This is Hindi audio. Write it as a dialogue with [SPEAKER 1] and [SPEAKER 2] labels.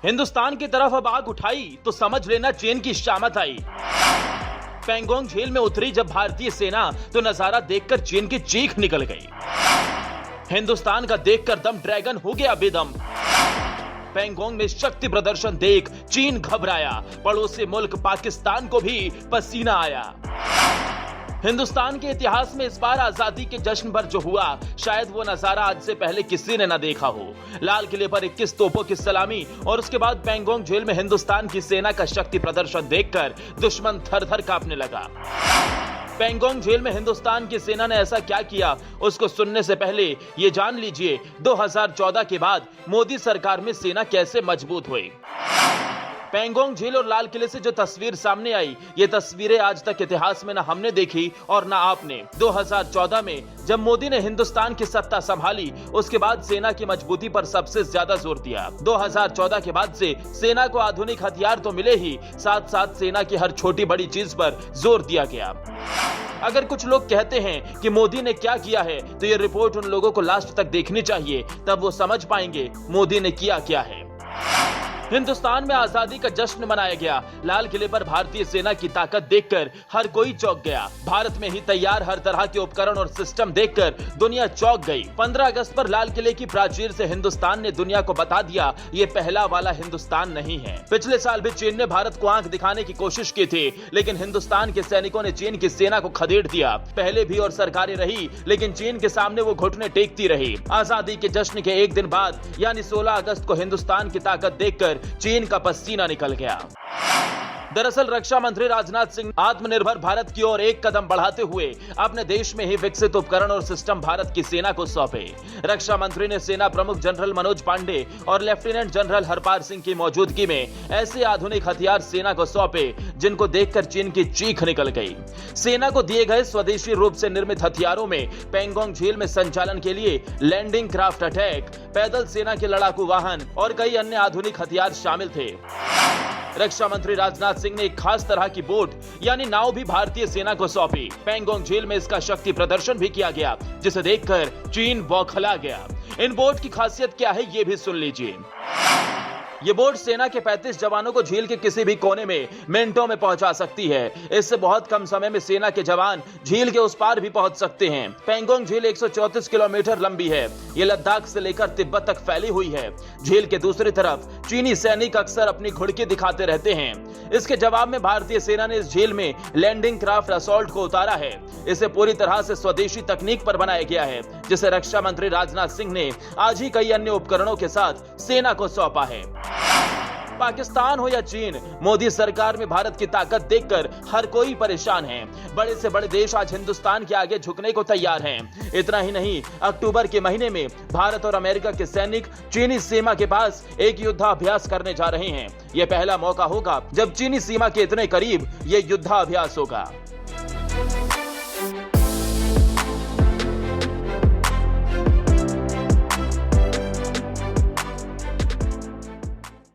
[SPEAKER 1] हिंदुस्तान की तरफ अब आग उठाई तो समझ लेना चीन की शामत आई। पैंगोंग झील में उतरी जब भारतीय सेना तो नजारा देखकर चीन की चीख निकल गई। हिंदुस्तान का देखकर दम ड्रैगन हो गया बेदम। पैंगोंग में शक्ति प्रदर्शन देख चीन घबराया, पड़ोसी मुल्क पाकिस्तान को भी पसीना आया। हिंदुस्तान के इतिहास में इस बार आजादी के जश्न पर जो हुआ, शायद वो नजारा आज से पहले किसी ने न देखा हो। लाल किले पर 21 तोपों की सलामी और उसके बाद पैंगोंग झील में हिंदुस्तान की सेना का शक्ति प्रदर्शन देखकर दुश्मन थर-थर कांपने लगा। पैंगोंग झील में हिंदुस्तान की सेना ने ऐसा क्या किया, उसको सुनने से पहले ये जान लीजिए 2014 के बाद मोदी सरकार में सेना कैसे मजबूत हुई। पैंगोंग झील और लाल किले से जो तस्वीर सामने आई, ये तस्वीरें आज तक इतिहास में ना हमने देखी और ना आपने। 2014 में जब मोदी ने हिंदुस्तान की सत्ता संभाली, उसके बाद सेना की मजबूती पर सबसे ज्यादा जोर दिया। 2014 के बाद से सेना को आधुनिक हथियार तो मिले ही, साथ साथ सेना की हर छोटी बड़ी चीज पर जोर दिया गया। अगर कुछ लोग कहते हैं कि मोदी ने क्या किया है, तो ये रिपोर्ट उन लोगों को लास्ट तक देखनी चाहिए, तब वो समझ पाएंगे मोदी ने किया क्या है। हिंदुस्तान में आजादी का जश्न मनाया गया। लाल किले पर भारतीय सेना की ताकत देखकर हर कोई चौंक गया। भारत में ही तैयार हर तरह के उपकरण और सिस्टम देखकर दुनिया चौंक गई। 15 अगस्त पर लाल किले की प्राचीर से हिंदुस्तान ने दुनिया को बता दिया, ये पहला वाला हिंदुस्तान नहीं है। पिछले साल भी चीन ने भारत को आंख दिखाने की कोशिश की थी, लेकिन हिंदुस्तान के सैनिकों ने चीन की सेना को खदेड़ दिया। पहले भी और सरकारें रही, लेकिन चीन के सामने वो घुटने टेकती रही। आजादी के जश्न के एक दिन बाद यानी 16 अगस्त को हिंदुस्तान की ताकत देखकर चीन का पसीना निकल गया। दरअसल रक्षा मंत्री राजनाथ सिंह आत्मनिर्भर भारत की ओर एक कदम बढ़ाते हुए अपने देश में ही विकसित उपकरण और सिस्टम भारत की सेना को सौंपे। रक्षा मंत्री ने सेना प्रमुख जनरल मनोज पांडे और लेफ्टिनेंट जनरल हरपाल सिंह की मौजूदगी में ऐसे आधुनिक हथियार सेना को सौंपे जिनको देखकर चीन की चीख निकल गई। सेना को दिए गए स्वदेशी रूप से निर्मित हथियारों में पैंगोंग झील में संचालन के लिए लैंडिंग क्राफ्ट अटैक, पैदल सेना के लड़ाकू वाहन और कई अन्य आधुनिक हथियार शामिल थे। रक्षा मंत्री राजनाथ सिंह ने एक खास तरह की बोट यानी नाव भी भारतीय सेना को सौंपी। पैंगोंग झील में इसका शक्ति प्रदर्शन भी किया गया, जिसे देखकर चीन बौखला गया। इन बोट की खासियत क्या है, ये भी सुन लीजिए। ये बोट सेना के 35 जवानों को झील के किसी भी कोने में मिनटों में पहुंचा सकती है। इससे बहुत कम समय में सेना के जवान झील के उस पार भी पहुंच सकते हैं। पैंगोंग झील 134 किलोमीटर लंबी है। ये लद्दाख से लेकर तिब्बत तक फैली हुई है। झील के दूसरी तरफ चीनी सैनिक अक्सर अपनी घुड़की दिखाते रहते हैं। इसके जवाब में भारतीय सेना ने इस झील में लैंडिंग क्राफ्ट असॉल्ट को उतारा है। इसे पूरी तरह से स्वदेशी तकनीक पर बनाया गया है, जिसे रक्षा मंत्री राजनाथ सिंह ने आज ही कई अन्य उपकरणों के साथ सेना को सौंपा है। पाकिस्तान हो या चीन, मोदी सरकार में भारत की ताकत देखकर हर कोई परेशान है। बड़े से बड़े देश आज हिंदुस्तान के आगे झुकने को तैयार हैं। इतना ही नहीं, अक्टूबर के महीने में भारत और अमेरिका के सैनिक चीनी सीमा के पास एक युद्धाभ्यास करने जा रहे हैं। यह पहला मौका होगा जब चीनी सीमा के इतने करीब यह युद्धाभ्यास होगा।